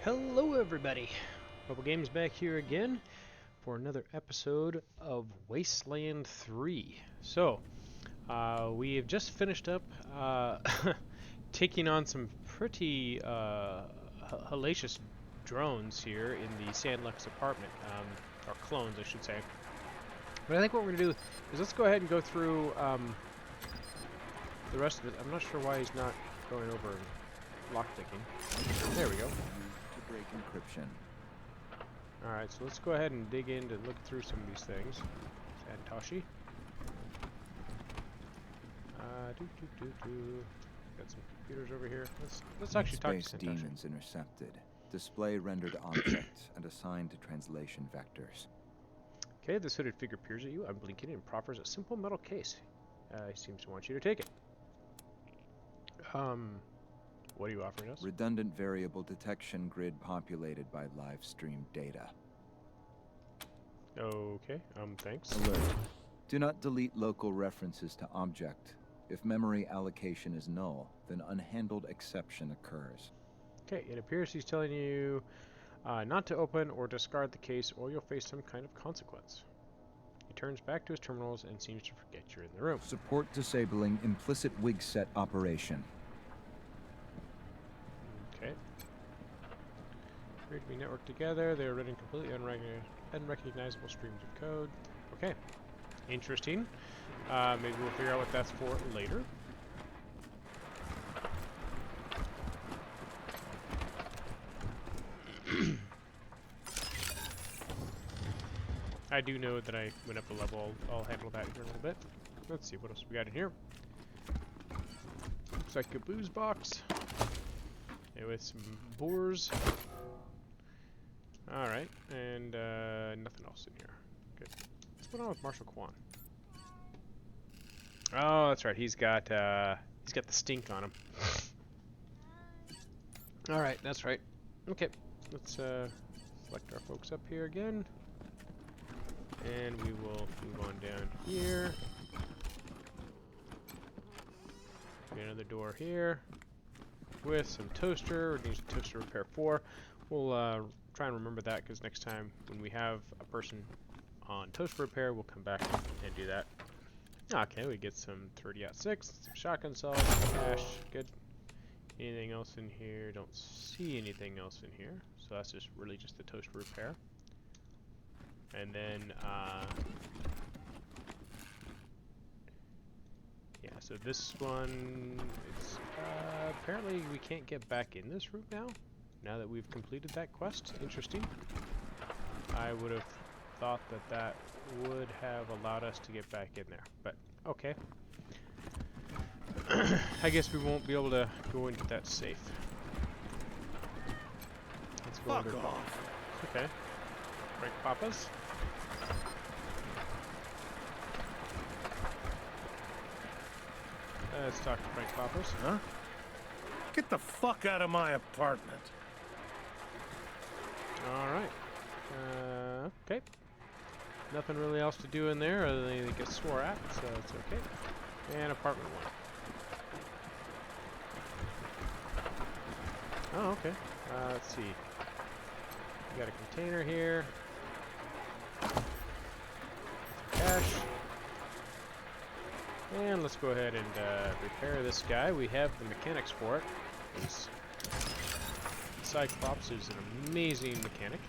Hello everybody! Rebel Games back here again for another episode of Wasteland 3. So, we have just finished up taking on some pretty hellacious drones here in the Sandlux apartment, or clones I should say. But I think what we're going to do is let's go ahead and go through the rest of it. I'm not sure why he's not going over and lockpicking. There we go. Break encryption. Alright, so let's go ahead and dig in to look through some of these things. Santoshi. Got some computers over here. Let's actually talk to Space Santoshi. demons intercepted. Display rendered object and assigned to translation vectors. Okay, this hooded figure peers at you, unblinking, and proffers a simple metal case. He seems to want you to take it. What are you offering us? Redundant variable detection grid populated by live stream data. Okay, thanks. Alert. Do not delete local references to object. If memory allocation is null, then unhandled exception occurs. Okay, it appears he's telling you not to open or discard the case or you'll face some kind of consequence. He turns back to his terminals and seems to forget you're in the room. Support disabling implicit wig set operation. Okay. Appear to be networked together. They are running completely unrecognizable streams of code. Okay. Interesting. Maybe we'll figure out what that's for later. I do know that I went up a level. I'll handle that here in a little bit. Let's see what else we got in here. Looks like a booze box. With some boars. Alright, and nothing else in here. Good. What's going on with Marshal Kwan? Oh, that's right. He's got the stink on him. Alright, that's right. Okay, let's select our folks up here again. And we will move on down here. Get another door here. With some toaster, or needs toaster repair 4. We'll try and remember that because next time when we have a person on toaster repair, we'll come back and do that. Okay, we get some 30-06, some shotgun cells, cash, good. Anything else in here? Don't see anything else in here, so that's just really just the toaster repair. And then, yeah, so this one, it's, apparently we can't get back in this room now that we've completed that quest. Interesting. I would have thought that that would have allowed us to get back in there, but okay. I guess we won't be able to go into that safe. Let's go under. Fuck off. Okay. Frank Papas. Let's talk to Frank Papas. Huh? Get the fuck out of my apartment. Alright. Okay. Nothing really else to do in there other than to get swore at, so it's okay. And apartment 1. Oh, okay. Let's see. We got a container here. Some cash. And let's go ahead and repair this guy. We have the mechanics for it. Cyclops is an amazing mechanic.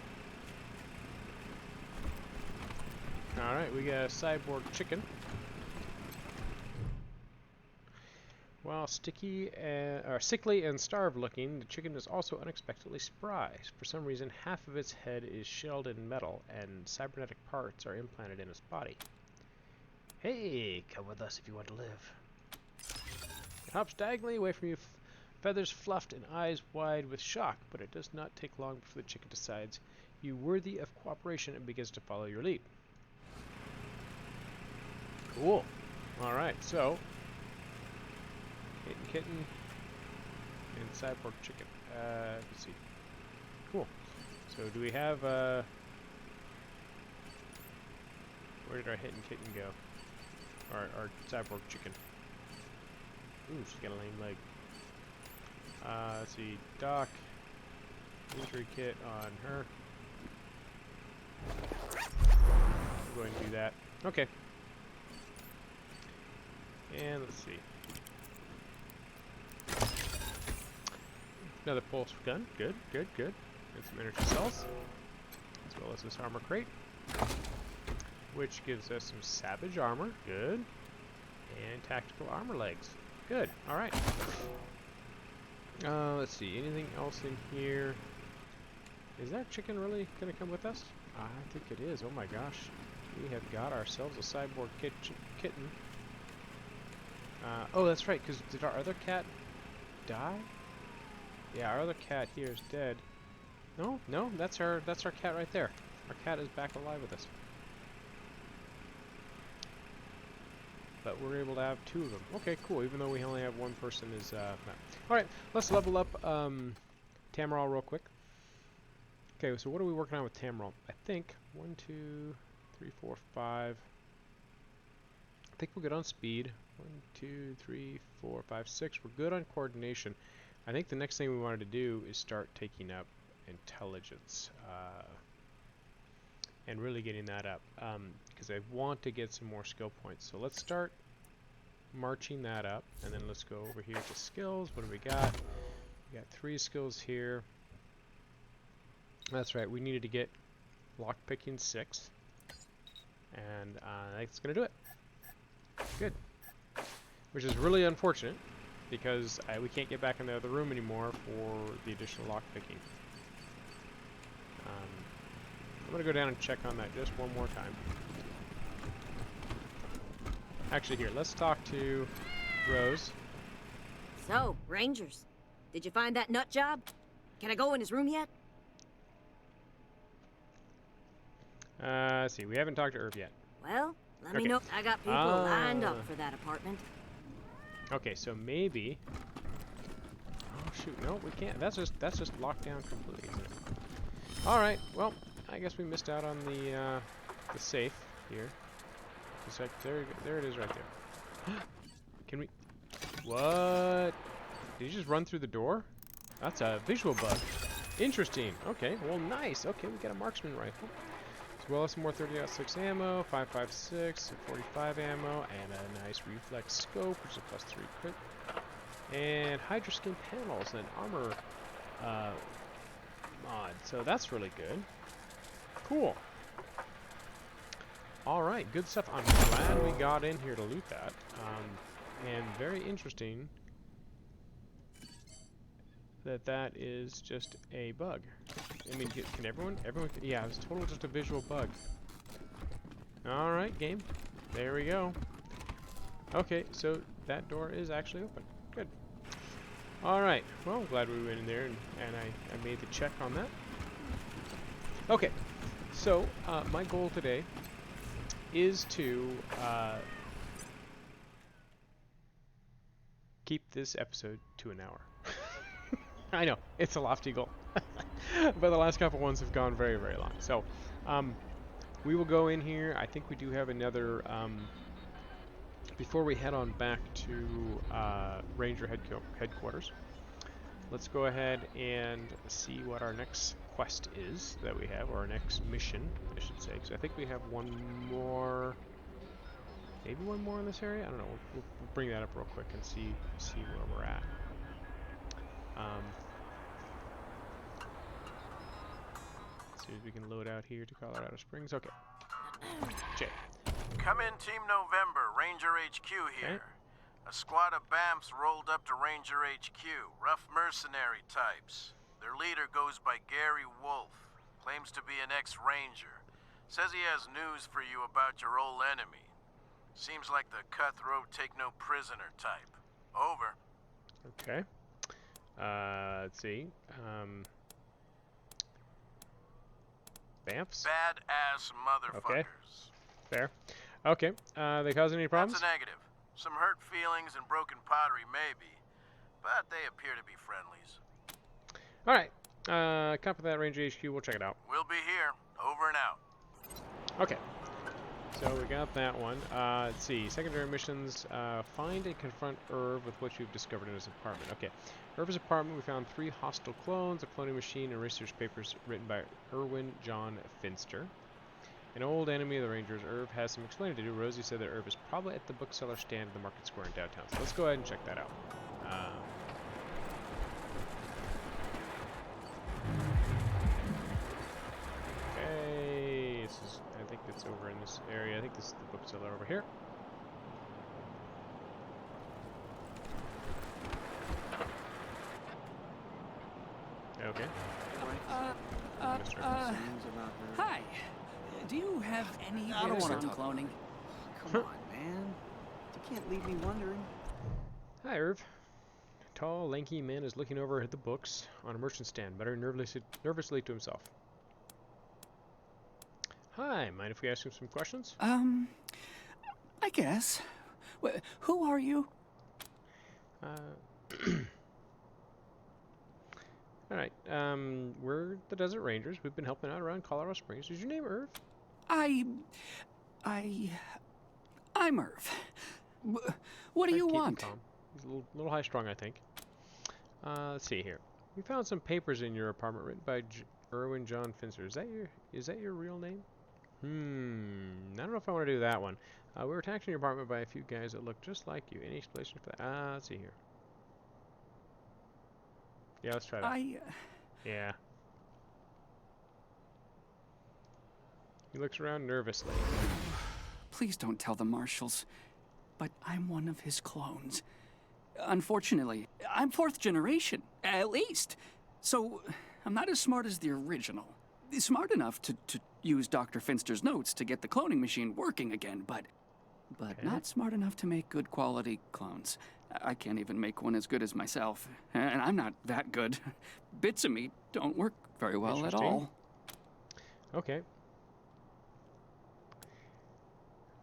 Alright, we got a cyborg chicken. While sickly and starved looking, the chicken is also unexpectedly spry. For some reason, half of its head is shelled in metal, and cybernetic parts are implanted in its body. Hey, come with us if you want to live. It hops diagonally away from you, feathers fluffed and eyes wide with shock, but it does not take long before the chicken decides you worthy of cooperation and begins to follow your lead. Cool. Alright, so Kitten and cyborg chicken. Let's see. Cool. So do we have where did our hidden kitten go? Our cyborg chicken. Ooh, she's got a lame leg. Let's see. Doc. Injury kit on her. We're going to do that. Okay. And let's see. Another pulse gun. Good, good, good. And some energy cells. As well as this armor crate. Which gives us some savage armor. Good. And tactical armor legs. Good. Alright. Let's see. Anything else in here? Is that chicken really going to come with us? I think it is. Oh my gosh. We have got ourselves a cyborg kitten. Oh, that's right, because did our other cat die? Yeah, our other cat here is dead. No, no, that's our cat right there. Our cat is back alive with us. But we're able to have 2 of them. Okay, cool, even though we only have one person is Alright, let's level up Tamarol real quick. Okay, so what are we working on with Tamarol? I think 1, 2, 3, 4, 5. I think we're good on speed. 1, 2, 3, 4, 5, 6. We're good on coordination. I think the next thing we wanted to do is start taking up intelligence and really getting that up because I want to get some more skill points. So let's start marching that up, and then let's go over here to skills. What do we got? We got 3 skills here. That's right, we needed to get lockpicking 6, and that's gonna do it. Good. Which is really unfortunate because we can't get back in the other room anymore for the additional lockpicking. I'm gonna go down and check on that just one more time. Actually, here, let's talk to Rose. So, Rangers, did you find that nut job? Can I go in his room yet? Let's see, we haven't talked to Herb yet. Well, let Okay. me know. I got people lined up for that apartment. Okay, so maybe. Oh shoot, no, we can't. That's just locked down completely, isn't it? All right, well, I guess we missed out on the safe here. It's like there it is right there. Can we? What? Did you just run through the door? That's a visual bug. Interesting. Okay, well, nice. Okay, we got a marksman rifle. As well as some more 30-06 ammo, 5.56, 45 ammo, and a nice reflex scope, which is a +3 crit. And Hydroskin panels and armor mod. So that's really good. Cool. Alright, good stuff. I'm glad we got in here to loot that. And very interesting that is just a bug. I mean, can everyone, yeah, it's total just a visual bug. Alright, game. There we go. Okay, so that door is actually open. Good. Alright, well, I'm glad we went in there and I made the check on that. Okay, so my goal today is to keep this episode to an hour. I know, it's a lofty goal. But the last couple ones have gone very, very long. So, we will go in here. I think we do have another, before we head on back to Ranger headquarters, let's go ahead and see what our next quest is that we have, or our next mission, I should say, because I think we have one more, maybe one more in this area? I don't know. We'll bring that up real quick and see where we're at. See if we can load out here to Colorado Springs. Okay. Jay. Come in, Team November, Ranger HQ here. Okay. A squad of BAMFs rolled up to Ranger HQ, rough mercenary types. Their leader goes by Gary Wolf, claims to be an ex-Ranger. Says he has news for you about your old enemy. Seems like the cutthroat take-no-prisoner type. Over. Okay. Let's see. BAMFs? Badass motherfuckers. Okay. Fair. Okay. They causing any problems? That's a negative. Some hurt feelings and broken pottery, maybe. But they appear to be friendlies. Alright. Copy that, Ranger HQ. We'll check it out. We'll be here. Over and out. Okay. So we got that one. Let's see. Secondary missions. Find and confront Irv with what you've discovered in his apartment. Okay. Irv's apartment, we found 3 hostile clones, a cloning machine, and research papers written by Irwin John Finster. An old enemy of the Rangers, Irv has some explaining to do. Rosie said that Irv is probably at the bookseller stand at the Market Square in downtown. So let's go ahead and check that out. Okay, this is, I think it's over in this area. I think this is the bookseller over here. Okay. Hi. Do you have any I don't tips wanna on talk about cloning? Come on, man. You can't leave me wondering. Hi, Irv. A tall, lanky man is looking over at the books on a merchant stand, muttering nervously to himself. Hi, mind if we ask him some questions? I guess. Who are you? Alright, we're the Desert Rangers. We've been helping out around Colorado Springs. Is your name Irv? I'm Irv. What do you Keep him want? calm. He's a little high-strung, I think. Let's see here. We found some papers in your apartment written by Irwin John Finster. Is that your real name? I don't know if I want to do that one. We were attacked in your apartment by a few guys that look just like you. Any explanation for that? Let's see here. Yeah, let's try that. Yeah. He looks around nervously. Please don't tell the marshals, but I'm one of his clones. Unfortunately, I'm 4th generation, at least. So, I'm not as smart as the original. Smart enough to use Dr. Finster's notes to get the cloning machine working again, but Okay. not smart enough to make good quality clones. I can't even make one as good as myself, and I'm not that good. Bits of me don't work very well at Interesting. all. Okay.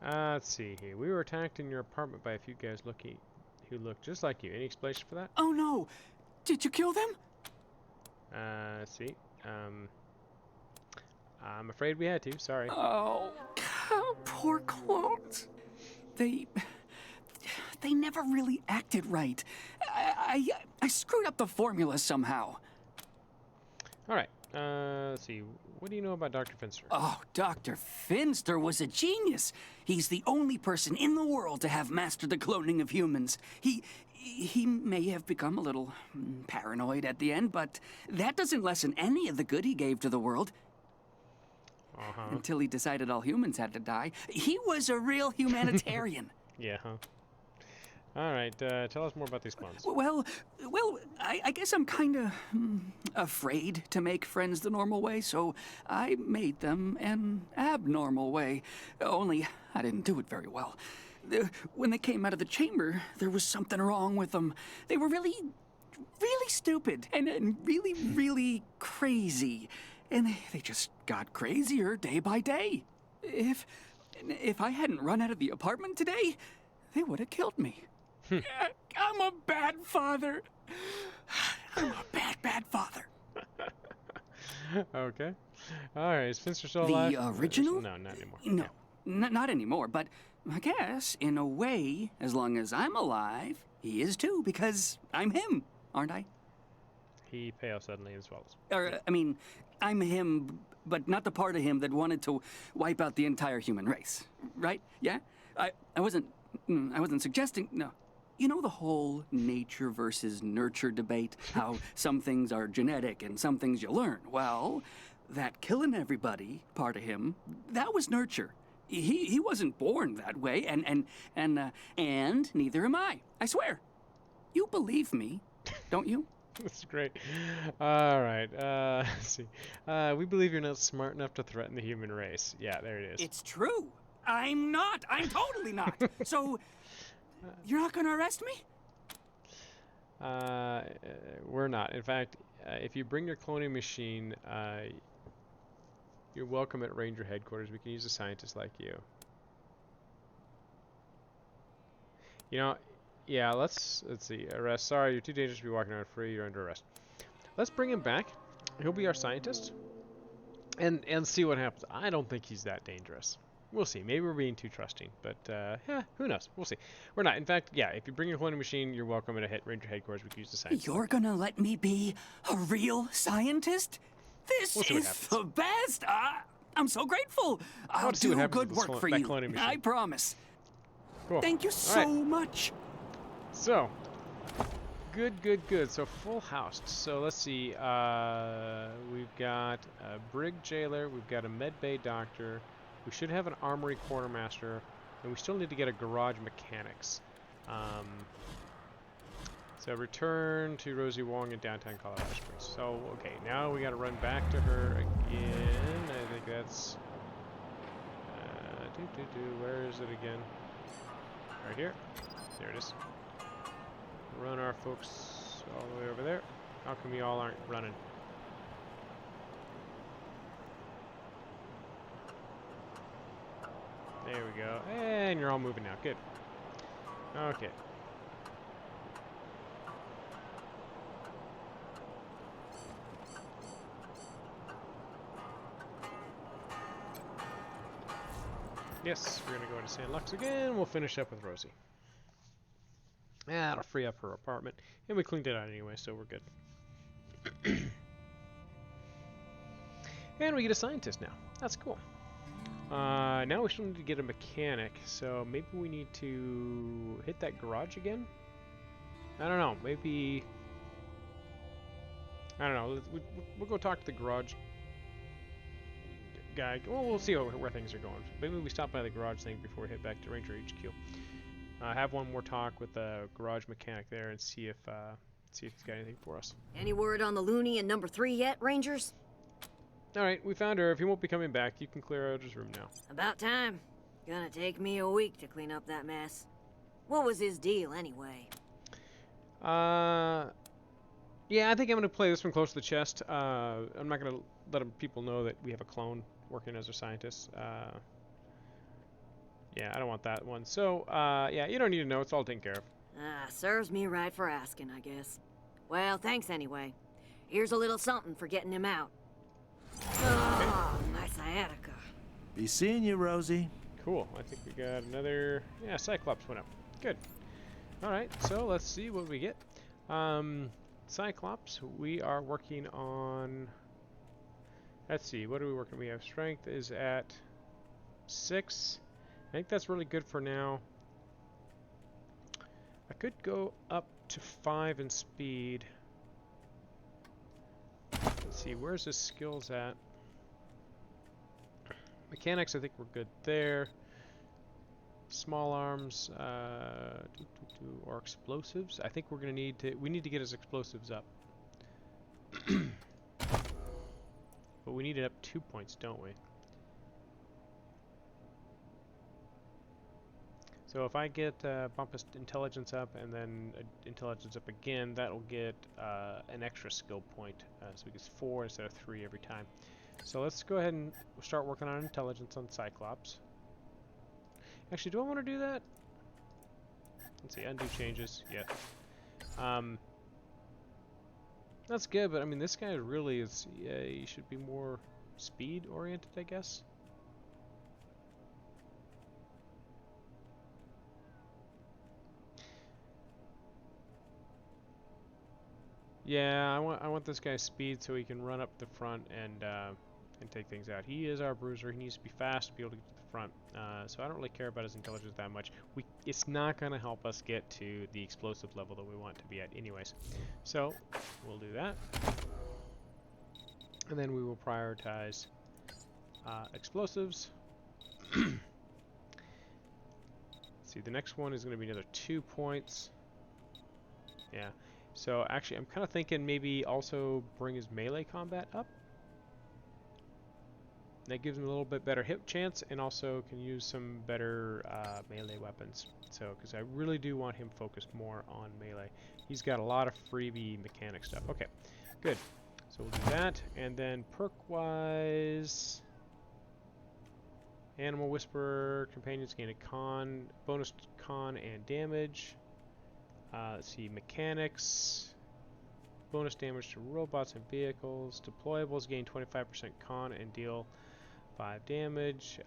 Let's see here. We were attacked in your apartment by a few guys who look just like you. Any explanation for that? Oh no! Did you kill them? Let's see. I'm afraid we had to. Sorry. Oh, poor clones. They never really acted right. I screwed up the formula somehow. All right. Let's see. What do you know about Dr. Finster? Oh, Dr. Finster was a genius. He's the only person in the world to have mastered the cloning of humans. He may have become a little paranoid at the end, but that doesn't lessen any of the good he gave to the world. Until he decided all humans had to die. He was a real humanitarian. Yeah, huh? All right. Tell us more about these clones. Well, I guess I'm kind of afraid to make friends the normal way, so I made them an abnormal way. Only I didn't do it very well. When they came out of the chamber, there was something wrong with them. They were really stupid and really crazy. And they just got crazier day by day. If I hadn't run out of the apartment today, they would have killed me. I'm a bad father. I'm a bad father. Okay. All right. Is Finster still alive? The original? No, not anymore. No, not anymore. But I guess, in a way, as long as I'm alive, he is too, because I'm him, aren't I? He pales suddenly and swallows. I mean, I'm him, but not the part of him that wanted to wipe out the entire human race, right? Yeah? I wasn't suggesting, no. You know the whole nature versus nurture debate? How some things are genetic and some things you learn. Well, that killing everybody part of him, that was nurture. He wasn't born that way, and neither am I swear. You believe me, don't you? That's great. All right. Let's see. We believe you're not smart enough to threaten the human race. Yeah, there it is. It's true. I'm not. I'm totally not. So, you're not going to arrest me? We're not. In fact, if you bring your cloning machine, you're welcome at Ranger headquarters. We can use a scientist like you. You know, yeah, let's see. Arrest. Sorry, you're too dangerous to be walking around free. You're under arrest. Let's bring him back. He'll be our scientist. And see what happens. I don't think he's that dangerous. We'll see. Maybe we're being too trusting, but yeah, who knows? We'll see. We're not. In fact, yeah, if you bring your cloning machine, you're welcome to hit Ranger headquarters. We can use the science. You're gonna let me be a real scientist? This We'll see what is happens. the best! I'm so grateful! I'll want to see what do happens good with this work for that you. cloning I machine. promise. Cool. Thank you All so right. much. So, good. So full house. So let's see. We've got a brig jailer. We've got a med bay doctor. We should have an armory quartermaster, and we still need to get a garage mechanics. So return to Rosie Wong in downtown Colorado Springs. So okay, now we got to run back to her again. I think that's. Where is it again? Right here. There it is. Run our folks all the way over there. How come you all aren't running? There we go. And you're all moving now. Good. Okay. Yes, we're going to go into San Lux again. We'll finish up with Rosie. That'll free up her apartment. And we cleaned it out anyway, so we're good. And we get a scientist now. That's cool. Now we still need to get a mechanic, so maybe we need to hit that garage again? I don't know. Maybe... I don't know. We'll go talk to the garage guy. Well, we'll see where things are going. Maybe we stop by the garage thing before we head back to Ranger HQ. Have one more talk with the garage mechanic there and see if he's got anything for us. Any word on the loony in number 3 yet, Rangers? Alright, we found her. If he won't be coming back, you can clear out his room now. About time. Gonna take me a week to clean up that mess. What was his deal, anyway? Yeah, I think I'm going to play this one close to the chest. I'm not going to let people know that we have a clone working as a scientist. Yeah, I don't want that one. So, yeah, you don't need to know. It's all taken care of. Serves me right for asking, I guess. Well, thanks anyway. Here's a little something for getting him out. Oh, my sciatica. Be seeing you, Rosie. Cool. I think we got another... Yeah, Cyclops went up. Good. Alright, so let's see what we get. Cyclops, we are working on... Let's see, what are we working? We have strength is at 6. I think that's really good for now. I could go up to 5 in speed. Let's see, where's his skills at? Mechanics, I think we're good there. Small arms, or explosives. I think we're gonna need to. We need to get his explosives up. But we need it up 2 points, don't we? So if I get bump his intelligence up and then intelligence up again, that'll get an extra skill point. So it gets 4 instead of 3 every time. So let's go ahead and start working on intelligence on Cyclops. Actually, do I want to do that? Let's see, undo changes. Yeah. That's good, but I mean, this guy really is. Yeah, he should be more speed oriented, I guess. Yeah, I want this guy's speed so he can run up the front and take things out. He is our bruiser. He needs to be fast to be able to get to the front. So I don't really care about his intelligence that much. It's not going to help us get to the explosive level that we want to be at anyways. So we'll do that. And then we will prioritize explosives. See, the next one is going to be another 2 points. Yeah. So actually, I'm kind of thinking maybe also bring his melee combat up. That gives him a little bit better hit chance and also can use some better melee weapons. So, because I really do want him focused more on melee. He's got a lot of freebie mechanic stuff. Okay, good. So we'll do that. And then perk-wise... Animal Whisperer, companions gain a bonus con and damage. Let's see, mechanics, bonus damage to robots and vehicles. Deployables gain 25% con and deal 5 damage.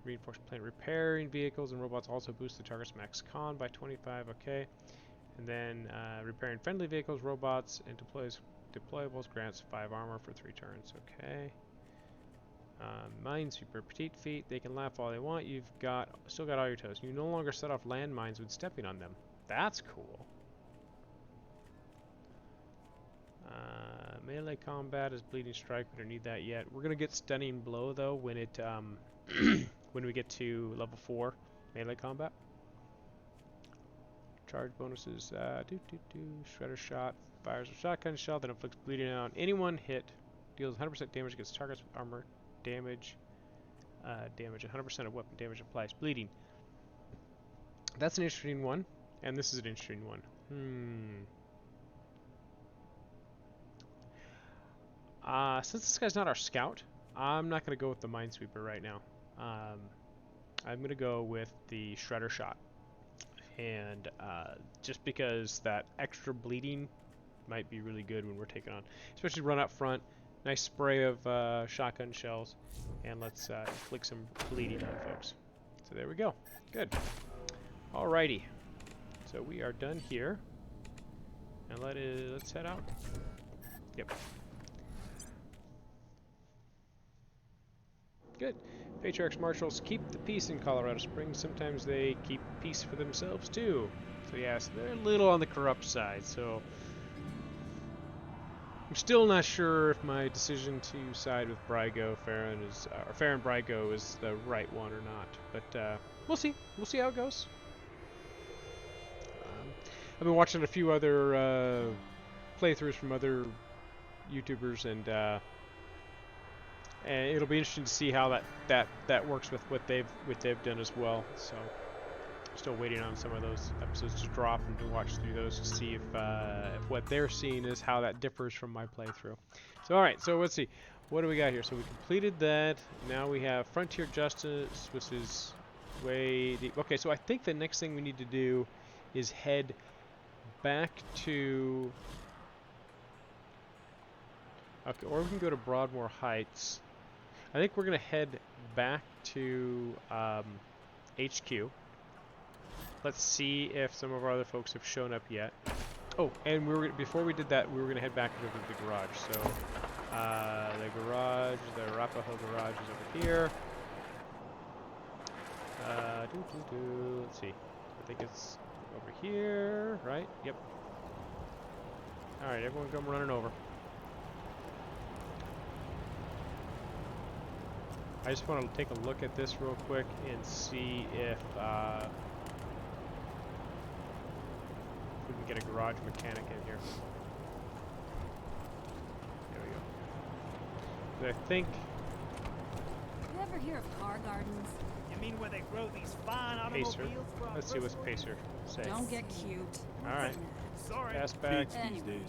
Reinforced plane repairing vehicles and robots also boost the target's max con by 25. Okay. And then repairing friendly vehicles, robots, and deployables grants 5 armor for 3 turns. Okay. Minesweeper, petite feet. They can laugh all they want. You've still got all your toes. You no longer set off landmines when stepping on them. That's cool. Melee combat is bleeding strike. We don't need that yet. We're gonna get stunning blow though when it when we get to level 4 melee combat. Charge bonuses. Shredder shot. Fires a shotgun shell that inflicts bleeding on anyone hit. Deals 100% damage against targets with armor. Damage. 100% of weapon damage applies. Bleeding. That's an interesting one. And this is an interesting one. Since this guy's not our scout, I'm not going to go with the Minesweeper right now. I'm going to go with the Shredder shot. And just because that extra bleeding might be really good when we're taking on, especially run up front, nice spray of shotgun shells, and let's inflict some bleeding on folks. So there we go. Good. Alrighty. So we are done here, and let's head out. Yep. Good. Patriarchs Marshals keep the peace in Colorado Springs. Sometimes they keep peace for themselves too. So yes, they're a little on the corrupt side. So I'm still not sure if my decision to side with Farron Brygo is the right one or not. But we'll see. We'll see how it goes. I've been watching a few other playthroughs from other YouTubers, and it'll be interesting to see how that works with what they've done as well. So still waiting on some of those episodes to drop and to watch through those to see if what they're seeing is how that differs from my playthrough. So all right, so let's see, what do we got here? So we completed that. Now we have Frontier Justice, which is way deep. Okay, so I think the next thing we need to do is head back to. Okay, or we can go to Broadmoor Heights. I think we're going to head back to HQ. Let's see if some of our other folks have shown up yet. Oh, and before we did that, we were going to head back into the garage. So the Arapaho garage is over here. Let's see. I think it's over here, right? Yep. All right, everyone come running over. I just want to take a look at this real quick and see if we can get a garage mechanic in here. There we go. I think. You ever hear of car gardens? You mean where they grow these fine Pacer. automobiles from? Let's see what's Pacer say. Don't get cute. All right. Sorry. Pass back. Anyway,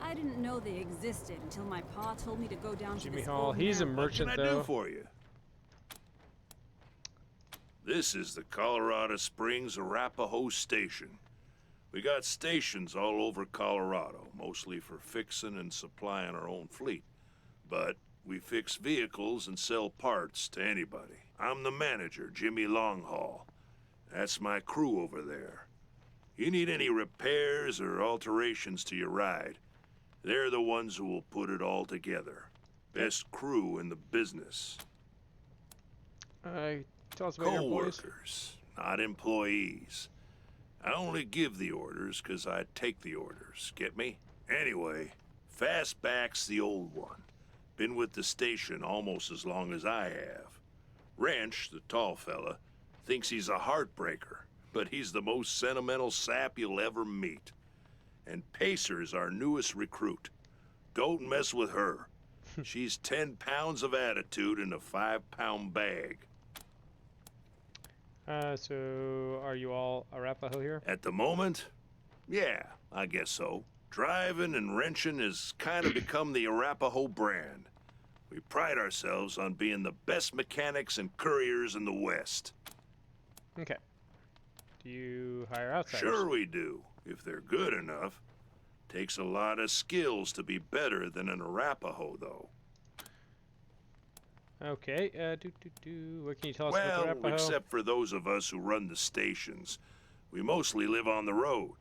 I didn't know they existed until my pa told me to go down to Jimmy this Hall. old He's a man. merchant, What can I do though. for you? This is the Colorado Springs Arapaho Station. We got stations all over Colorado, mostly for fixing and supplying our own fleet. But we fix vehicles and sell parts to anybody. I'm the manager, Jimmy Longhaul. That's my crew over there. You need any repairs or alterations to your ride, they're the ones who will put it all together. Best crew in the business. Tell us about your employees. Co-workers, not employees. I only give the orders because I take the orders. Get me? Anyway, Fastback's the old one. Been with the station almost as long as I have. Wrench, the tall fella, thinks he's a heartbreaker, but he's the most sentimental sap you'll ever meet. And Pacer's our newest recruit. Don't mess with her. She's 10 pounds of attitude in a 5-pound bag. So are you all Arapaho here? At the moment, yeah, I guess so. Driving and wrenching has kind of become the Arapaho brand. We pride ourselves on being the best mechanics and couriers in the West. Okay. Do you hire outsiders? Sure we do, if they're good enough. Takes a lot of skills to be better than an Arapaho, though. Okay, what can you tell us about the Well, Arapaho? except for those of us who run the stations, we mostly live on the road.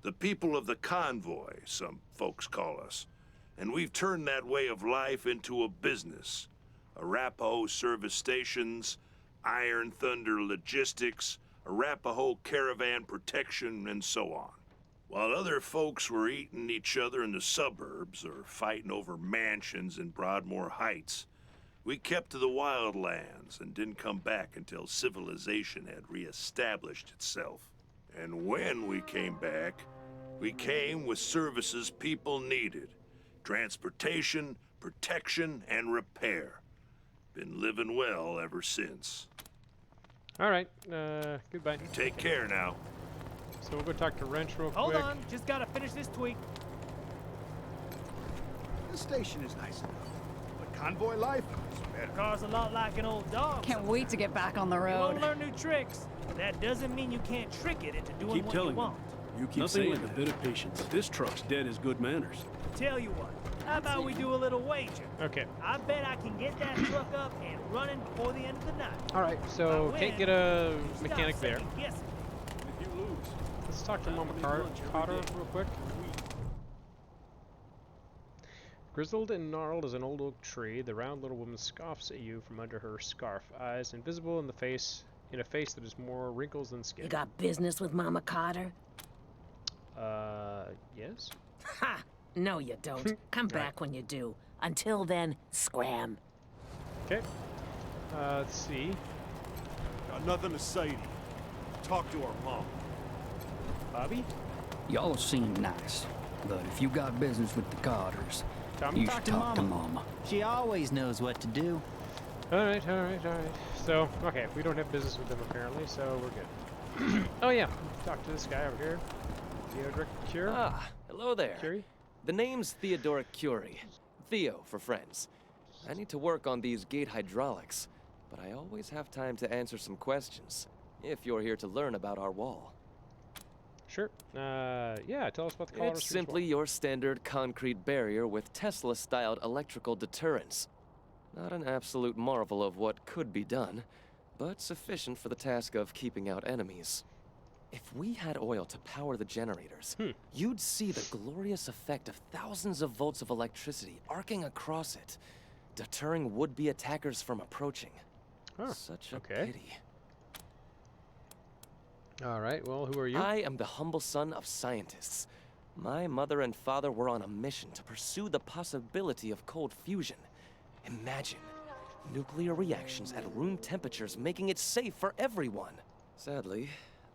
The people of the convoy, some folks call us. And we've turned that way of life into a business. Arapaho service stations, Iron Thunder logistics, Arapaho caravan protection, and so on. While other folks were eating each other in the suburbs or fighting over mansions in Broadmoor Heights, we kept to the wildlands and didn't come back until civilization had reestablished itself. And when we came back, we came with services people needed. Transportation, protection, and repair. Been living well ever since. All right, goodbye. Take care now. So we'll go talk to Wrench real Hold quick. on, just gotta finish this tweak. The station is nice enough, but convoy life is better. Car's a lot like an old dog. Can't wait to get back on the You road. won't learn new tricks. That doesn't mean you can't trick it into doing Keep what telling you want. You keep Nothing like a bit of patience. This truck's dead as good manners. Tell you what, how about we do a little wager? Okay. I bet I can get that truck up and running before the end of the night. All right, so can't get a mechanic there. Yes. If you lose, Let's talk to Mama Cotter real quick. Grizzled and gnarled as an old oak tree, the round little woman scoffs at you from under her scarf, eyes invisible in a face that is more wrinkles than skin. You got business with Mama Cotter? Yes? Ha! No, you don't. Come back when you do. Until then, scram. Okay. Let's see. Got nothing to say to you. Talk to our mom. Bobby? Y'all seem nice, but if you got business with the Carters, Tommy? you should talk to Mama. She always knows what to do. Alright. So, okay, we don't have business with them apparently, so we're good. Oh yeah, talk to this guy over here. Theodoric Curie? Ah, hello there. Curie? The name's Theodoric Curie. Theo for friends. I need to work on these gate hydraulics, but I always have time to answer some questions, if you're here to learn about our wall. Sure. Yeah, tell us about the Colorado It's Springs simply wall. your standard concrete barrier with Tesla-styled electrical deterrents. Not an absolute marvel of what could be done, but sufficient for the task of keeping out enemies. If we had oil to power the generators, you'd see the glorious effect of thousands of volts of electricity arcing across it, deterring would-be attackers from approaching. Oh, Such a okay. pity. Alright, well, who are you? I am the humble son of scientists. My mother and father were on a mission to pursue the possibility of cold fusion. Imagine nuclear reactions at room temperatures, making it safe for everyone. Sadly,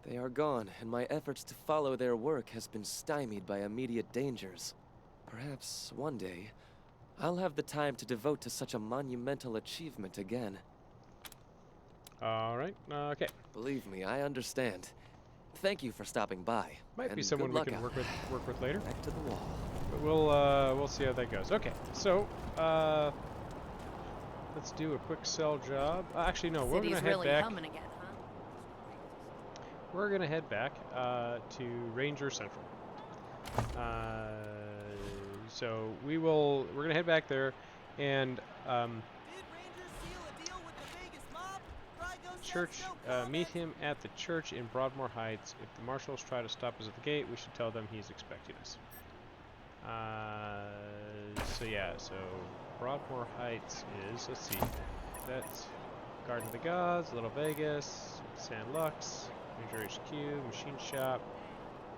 they are gone, and my efforts to follow their work has been stymied by immediate dangers. Perhaps one day, I'll have the time to devote to such a monumental achievement again. Alright, okay. Believe me, I understand. Thank you for stopping by. Might be and someone good we luck can out work with later. Back to the wall. But we'll see how that goes. Okay, so let's do a quick sell job. Actually, no, we're gonna City's head really back. humming again, huh? We're gonna head back to Ranger Central. So we're gonna head back there, and church. Meet him at the church in Broadmoor Heights. If the marshals try to stop us at the gate, we should tell them he's expecting us. So yeah, so Broadmoor Heights is, let's see, that's Garden of the Gods, Little Vegas, San Lux, Ranger HQ, Machine Shop,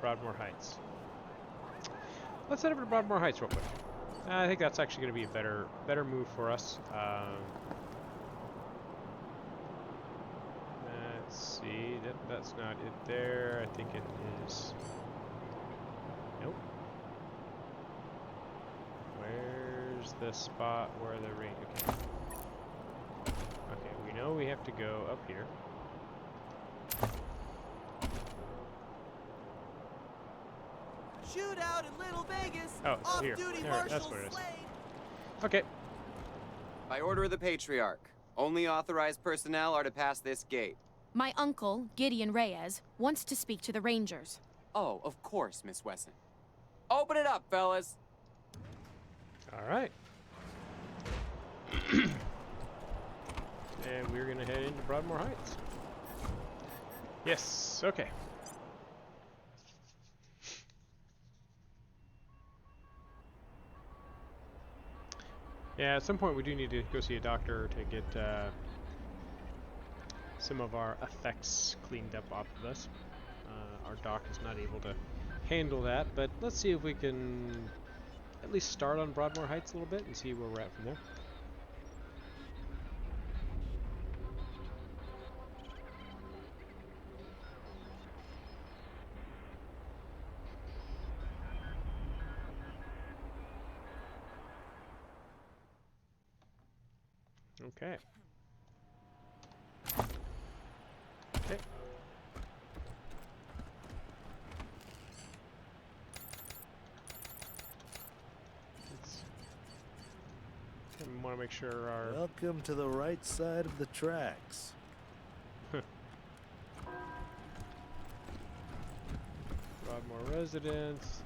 Broadmoor Heights. Let's head over to Broadmoor Heights real quick. I think that's actually going to be a better move for us. Let's see, that's not it there. I think it is. Nope. Where's the spot where the rain? Okay. Okay, we know we have to go up here. Shootout in Little Vegas. Oh, here. Off-duty Alright, that's marshals what it is. slain. Okay. By order of the Patriarch, only authorized personnel are to pass this gate. My uncle, Gideon Reyes, wants to speak to the Rangers. Oh, of course, Miss Wesson. Open it up, fellas. All right. Broadmoor Heights. Yes, okay. Yeah, at some point we do need to go see a doctor to get some of our effects cleaned up off of us. Our doc is not able to handle that, but let's see if we can at least start on Broadmoor Heights a little bit and see where we're at from there. Okay. Okay. I want to make sure our... Welcome to the right side of the tracks. Broadmoor residence,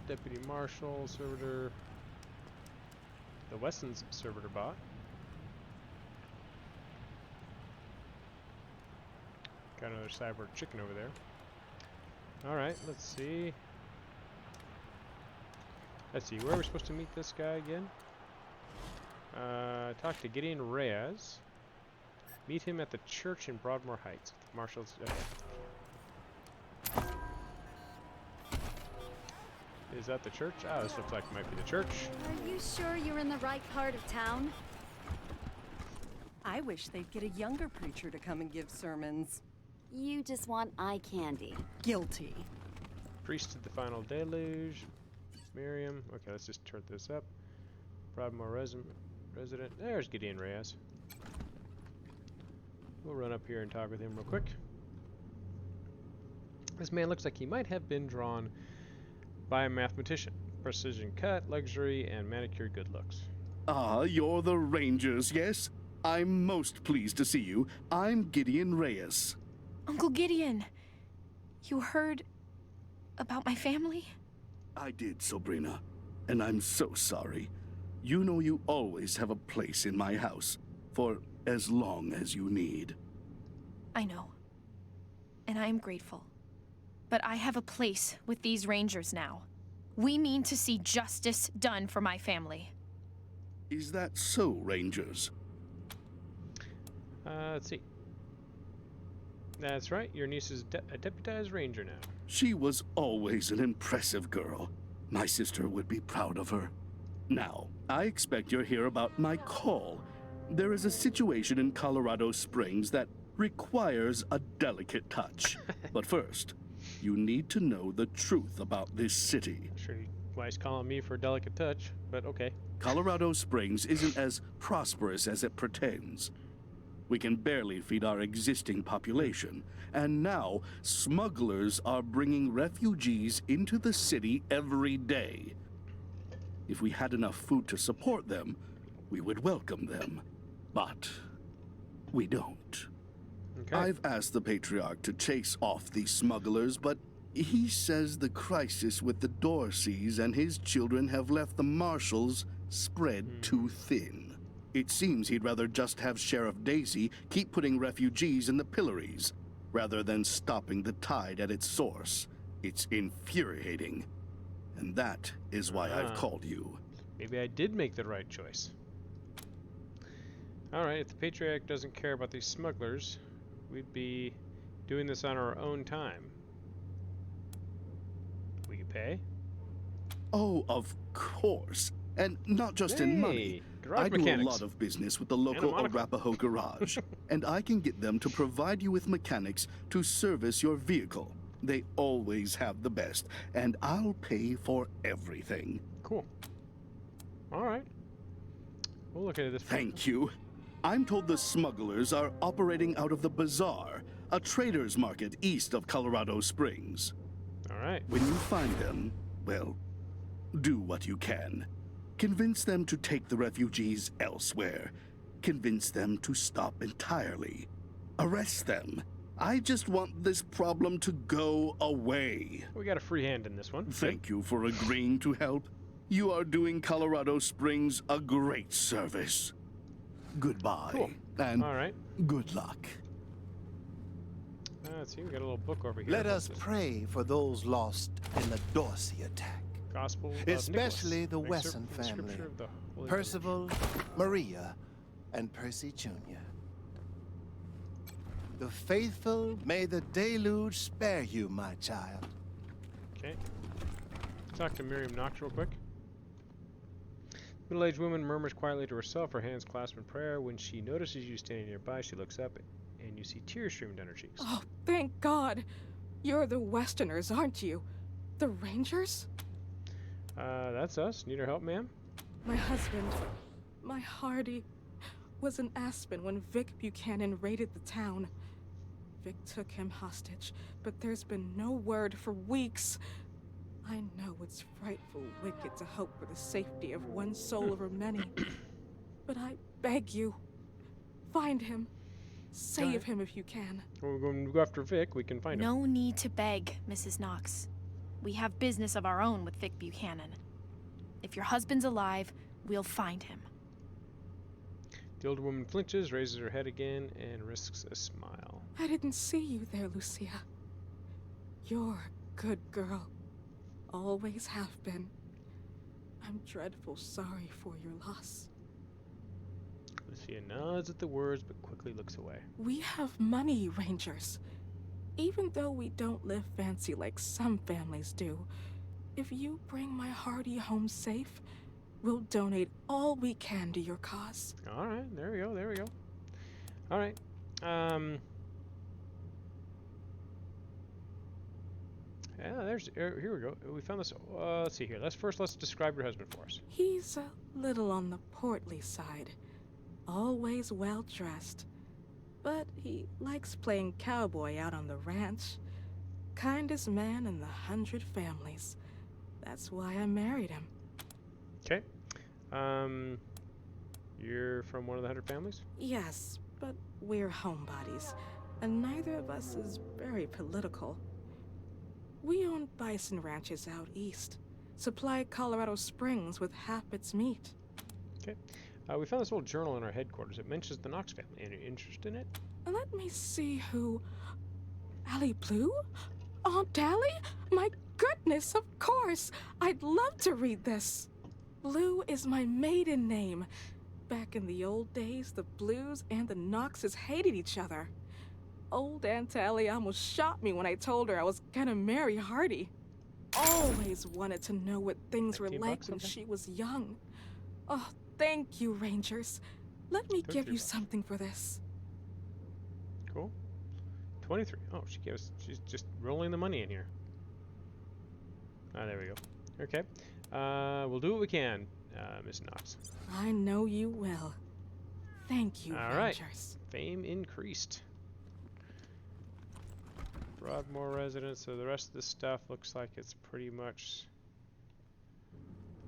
deputy marshal, servitor, the Weston's servitor bot. Got another cyborg chicken over there. Alright, let's see. Let's see, where are we supposed to meet this guy again? Talk to Gideon Reyes. Meet him at the church in Broadmoor Heights. Marshall's... Okay. Is that the church? Ah, this looks like it might be the church. Are you sure you're in the right part of town? I wish they'd get a younger preacher to come and give sermons. You just want eye candy. Guilty. Priest of the Final Deluge. Miriam. Okay, let's just turn this up. Broadmoor resident. There's Gideon Reyes. We'll run up here and talk with him real quick. This man looks like he might have been drawn by a mathematician. Precision cut, luxury, and manicured good looks. Ah, you're the Rangers, yes? I'm most pleased to see you. I'm Gideon Reyes. Uncle Gideon, you heard about my family? I did, Sabrina, and I'm so sorry. You know you always have a place in my house, for as long as you need. I know, and I am grateful. But I have a place with these Rangers now. We mean to see justice done for my family. Is that so, Rangers? Let's see. That's right, your niece is a deputized ranger now. She was always an impressive girl. My sister would be proud of her. Now, I expect you're here about my call. There is a situation in Colorado Springs that requires a delicate touch. But first, you need to know the truth about this city. Sure, why he's calling me for a delicate touch, but okay. Colorado Springs isn't as prosperous as it pretends. We can barely feed our existing population, and now smugglers are bringing refugees into the city every day. If we had enough food to support them, we would welcome them. But we don't. Okay. I've asked the Patriarch to chase off these smugglers, but he says the crisis with the Dorseys and his children have left the marshals spread too thin. It seems he'd rather just have Sheriff Daisy keep putting refugees in the pillories, rather than stopping the tide at its source. It's infuriating. And that is why I've called you. Maybe I did make the right choice. Alright, if the Patriarch doesn't care about these smugglers, we'd be doing this on our own time. We could pay? Oh, of course. And not just in money. I do a lot of business with the local Arapaho garage, and I can get them to provide you with mechanics to service your vehicle. They always have the best, and I'll pay for everything. Cool. All right. We'll look at this. Thank you. I'm told the smugglers are operating out of the bazaar, a trader's market east of Colorado Springs. All right. When you find them, well, do what you can. Convince them to take the refugees elsewhere. Convince them to stop entirely. Arrest them. I just want this problem to go away. We got a free hand in this one. Thank you for agreeing to help. You are doing Colorado Springs a great service. Goodbye. Cool. And All right. good luck. Let's see, we got a little book over here. Let What's us this? pray for those lost in the Dorsey attack. Gospel of Especially Nicholas. the Excerpt Wesson from the family. Scripture of the Holy Percival, Maria, and Percy Jr. The faithful, may the deluge spare you, my child. Okay. Talk to Miriam Knox real quick. Middle-aged woman murmurs quietly to herself, her hands clasped in prayer. When she notices you standing nearby, she looks up, and you see tears streaming down her cheeks. Oh, thank God. You're the Westerners, aren't you? The Rangers? That's us. Need our help, ma'am? My husband, my Hardy, was in Aspen when Vic Buchanan raided the town. Vic took him hostage, but there's been no word for weeks. I know it's frightful wicked to hope for the safety of one soul over many, but I beg you, find him. Save him if you can. We're going to go after Vic. We can find him. No need to beg, Mrs. Knox. We have business of our own with Vic Buchanan. If your husband's alive, we'll find him. The older woman flinches, raises her head again, and risks a smile. I didn't see you there, Lucia. You're a good girl. Always have been. I'm dreadful sorry for your loss. Lucia nods at the words, but quickly looks away. We have money, Rangers. Even though we don't live fancy like some families do, if you bring my Hardy home safe, we'll donate all we can to your cause. All right, there we go, there we go. All right, yeah, here we go. We found this. Let's see here. Let's describe your husband for us. He's a little on the portly side, always well dressed, but he likes playing cowboy out on the ranch. Kindest man in the 100 families. That's why I married him. Okay. You're from one of the 100 families? Yes, but we're homebodies, and neither of us is very political. We own bison ranches out east, supply Colorado Springs with half its meat. Okay. We found this old journal in our headquarters. It mentions the Knox family. Any interest in it? Let me see who... Allie Blue? Aunt Allie? My goodness, of course! I'd love to read this. Blue is my maiden name. Back in the old days, the Blues and the Knoxes hated each other. Old Aunt Allie almost shot me when I told her I was gonna marry Hardy. Always wanted to know what things were like when she was young. Oh, thank you, Rangers. Let me give you something for this. Cool. 23. Oh, she's just rolling the money in here. Ah, there we go. Okay. We'll do what we can, Miss Knox. I know you will. Thank you, All right. Rangers. Fame increased. Broadmoor residence, so the rest of this stuff looks like it's pretty much...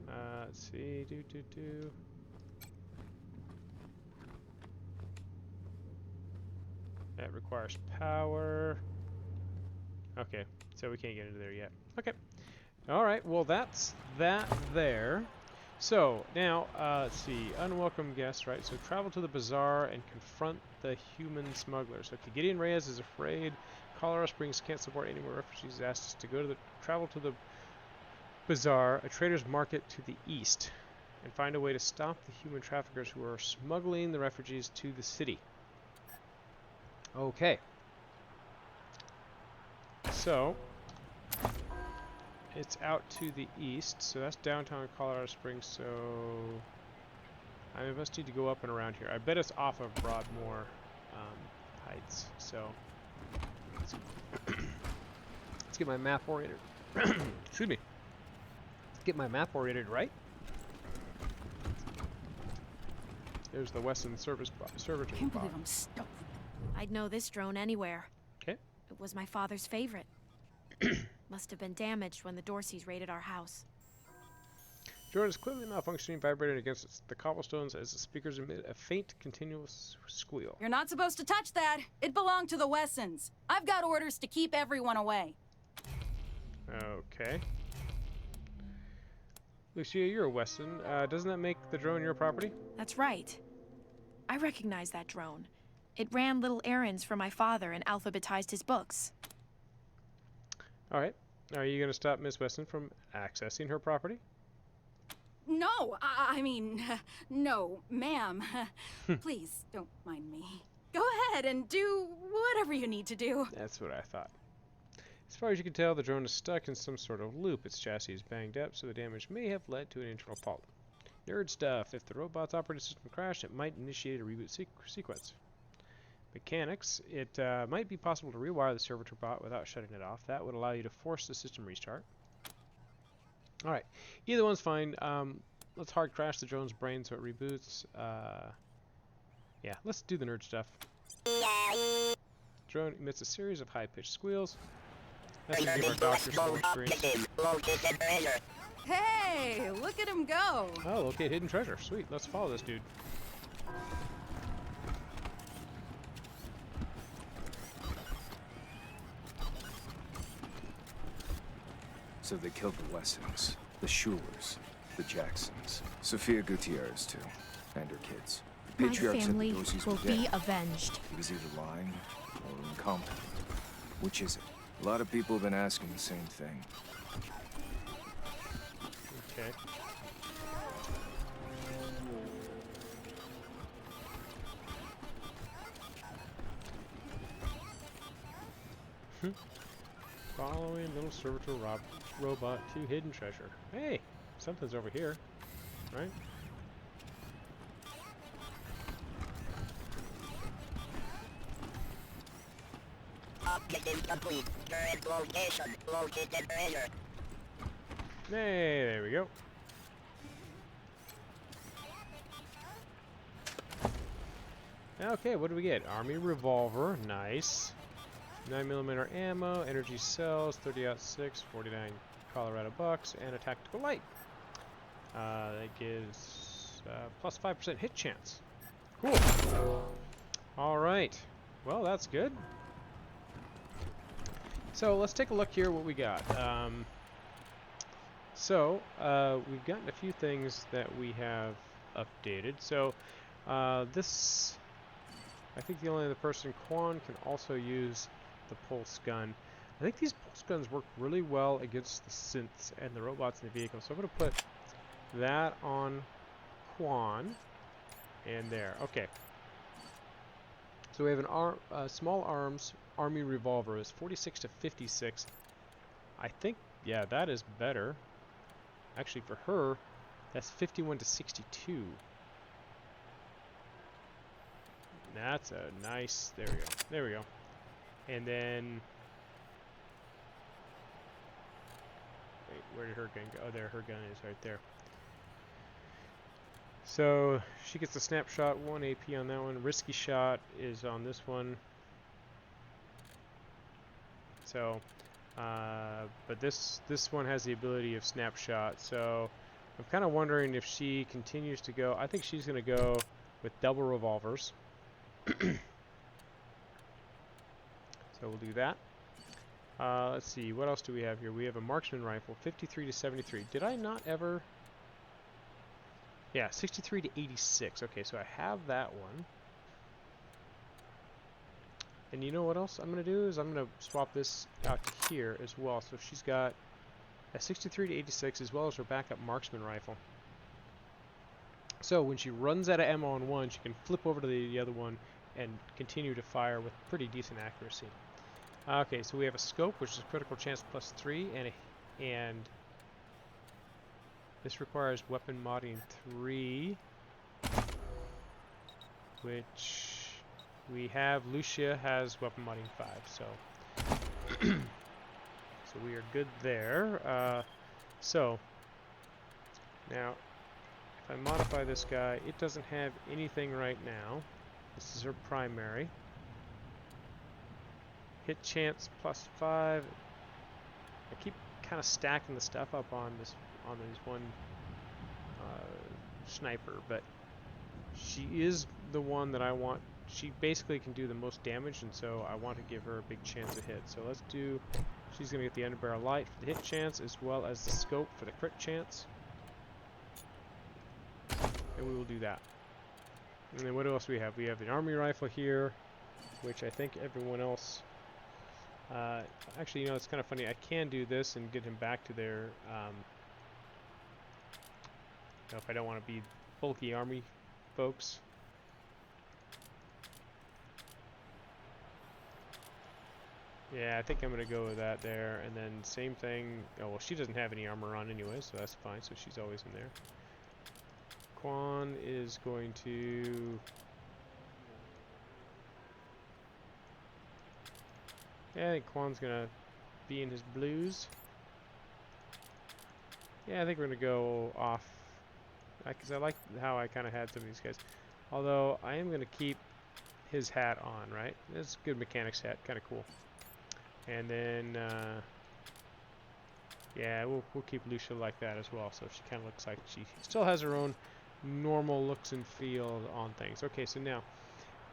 let's see, That requires power. Okay, so we can't get into there yet. Okay. Alright, well that's that there. So, now, let's see, unwelcome guests, right? So travel to the bazaar and confront the human smugglers. Okay, Gideon Reyes is afraid Colorado Springs can't support any more refugees. He's asked us to travel to the bazaar, a trader's market to the east, and find a way to stop the human traffickers who are smuggling the refugees to the city. Okay. So, it's out to the east, so that's downtown Colorado Springs, so I must need to go up and around here. I bet it's off of Broadmoor Heights, so let's get my map oriented. Excuse me. Get my map oriented right. There's the Wesson Service Servitor. I can't believe I'm stuck. I'd know this drone anywhere. Okay. It was my father's favorite. Must have been damaged when the Dorseys raided our house. Drone is clearly malfunctioning, vibrating against the cobblestones as the speakers emit a faint, continuous squeal. You're not supposed to touch that. It belonged to the Wessons. I've got orders to keep everyone away. Okay. Lucia, you're a Wesson. Doesn't that make the drone your property? That's right. I recognize that drone. It ran little errands for my father and alphabetized his books. Alright. Are you going to stop Miss Weston from accessing her property? No, I mean, no, ma'am. Please don't mind me. Go ahead and do whatever you need to do. That's what I thought. As far as you can tell, the drone is stuck in some sort of loop. Its chassis is banged up, so the damage may have led to an internal fault. Nerd stuff. If the robot's operating system crashed, it might initiate a reboot sequence. Mechanics. It might be possible to rewire the servitor bot without shutting it off. That would allow you to force the system restart. Alright. Either one's fine. Let's hard crash the drone's brain so it reboots. Yeah, let's do the nerd stuff. Drone emits a series of high-pitched squeals. That's going to give our doctor some more experience. Hey, look at him go. Oh, locate hidden treasure. Sweet, let's follow this dude. So they killed the Wessons, the Schulers, the Jacksons, Sophia Gutierrez too, and her kids. The My patriarch said family the Dosies will were dead. be avenged. He was either lying or incompetent. Which is it? A lot of people have been asking the same thing. Okay. Following little servitor robot to hidden treasure. Hey, something's over here, right? Objective complete. Current location. Located treasure. Hey, there we go. Okay, what do we get? Army revolver, nice. 9mm ammo, energy cells, 30-06, 49 Colorado bucks, and a tactical light. That gives plus 5% hit chance. Cool. All right. Well, that's good. So let's take a look here what we got. We've gotten a few things that we have updated. So this, I think the only other person, Quan, can also use the pulse gun. I think these pulse guns work really well against the synths and the robots in the vehicle. So I'm going to put that on Quan and there. Okay. So we have an small arms army revolver. It's 46 to 56. I think, yeah, that is better. Actually, for her, that's 51 to 62. That's a nice. There we go. There we go. And then, wait, where did her gun go? Oh, there, her gun is right there. So she gets a snapshot, 1 AP on that one. Risky shot is on this one. So, but this one has the ability of snapshot. So I'm kind of wondering if she continues to go. I think she's going to go with double revolvers. So we'll do that. Let's see, what else do we have here? We have a marksman rifle, 53 to 73. Did I not ever? Yeah, 63 to 86. Okay, so I have that one. And you know what else I'm going to do is I'm going to swap this out to here as well. So she's got a 63 to 86 as well as her backup marksman rifle. So when she runs out of ammo on one, she can flip over to the other one and continue to fire with pretty decent accuracy. Okay, so we have a scope, which is critical chance +3, and this requires weapon modding 3, which we have. Lucia has weapon modding 5, so so we are good there. So now, if I modify this guy, it doesn't have anything right now. This is her primary. Hit chance +5. I keep kind of stacking the stuff up on this one sniper, but she is the one that I want. She basically can do the most damage, and so I want to give her a big chance of hit. So let's do. She's going to get the underbarrel light for the hit chance, as well as the scope for the crit chance, and we will do that. And then what else we have? We have the army rifle here, which I think everyone else... actually, you know, it's kind of funny. I can do this and get him back to their... you know, if I don't want to be bulky army folks. Yeah, I think I'm going to go with that there. And then same thing... Oh, well, she doesn't have any armor on anyway, so that's fine. So she's always in there. Quan is going to... Yeah, I think Quan's going to be in his blues. Yeah, I think we're going to go off. Because I like how I kind of had some of these guys. Although, I am going to keep his hat on, right? It's a good mechanic's hat. Kind of cool. And then, yeah, we'll keep Lucia like that as well. So she kind of looks like she still has her own normal looks and feel on things. Okay, so now,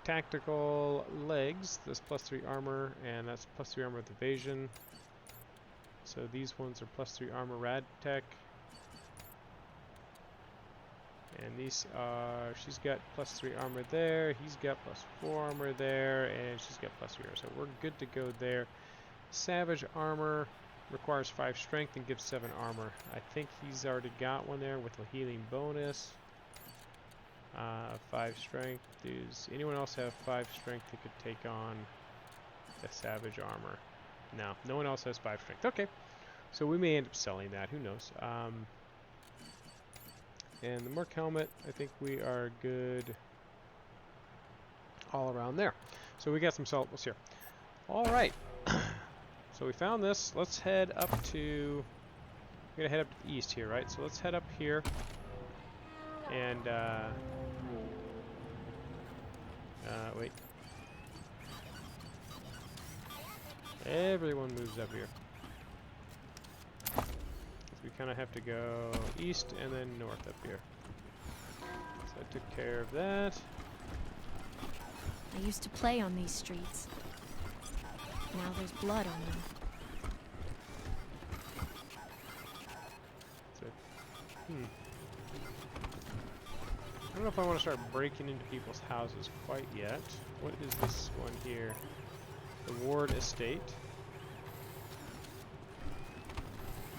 tactical legs. That's +3 armor, and that's +3 armor with evasion. So these ones are +3 armor rad tech. And these are, she's got +3 armor there, he's got +4 armor there, and she's got +3 armor. So we're good to go there. Savage armor requires 5 strength and gives 7 armor. I think he's already got one there with a healing bonus. 5 strength. Does anyone else have 5 strength that could take on the savage armor? No, no one else has 5 strength. Okay, so we may end up selling that. Who knows? And the Merc helmet, I think we are good all around there. So we got some saltables here. All right. So we found this. Let's head up to... We're going to head up to the east here, right? So let's head up here. And, wait. Everyone moves up here. We kind of have to go east and then north up here. So I took care of that. I used to play on these streets. Now there's blood on them. So, I don't know if I want to start breaking into people's houses quite yet. What is this one here? The Ward Estate.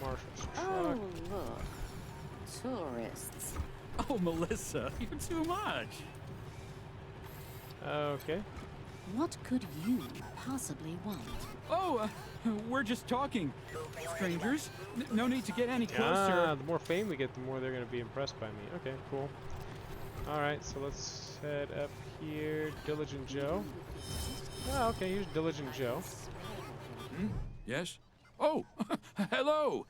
Marshal's truck. Oh, look. Tourists. Oh, Melissa, you're too much. Okay. What could you possibly want? Oh, we're just talking. Strangers, no need to get any closer. The more fame we get, the more they're going to be impressed by me. Okay, cool. Alright, so let's head up here. Diligent Joe. Oh, okay, here's Diligent Joe. Yes? Oh, hello.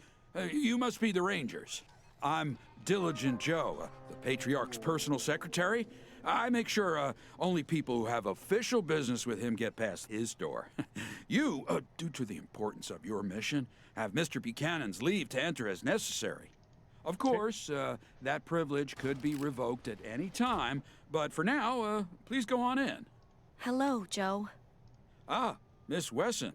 You must be the Rangers. I'm Diligent Joe, the Patriarch's personal secretary. I make sure only people who have official business with him get past his door. You, due to the importance of your mission, have Mr. Buchanan's leave to enter as necessary. Of course, that privilege could be revoked at any time, but for now, please go on in. Hello, Joe. Ah, Miss Wesson.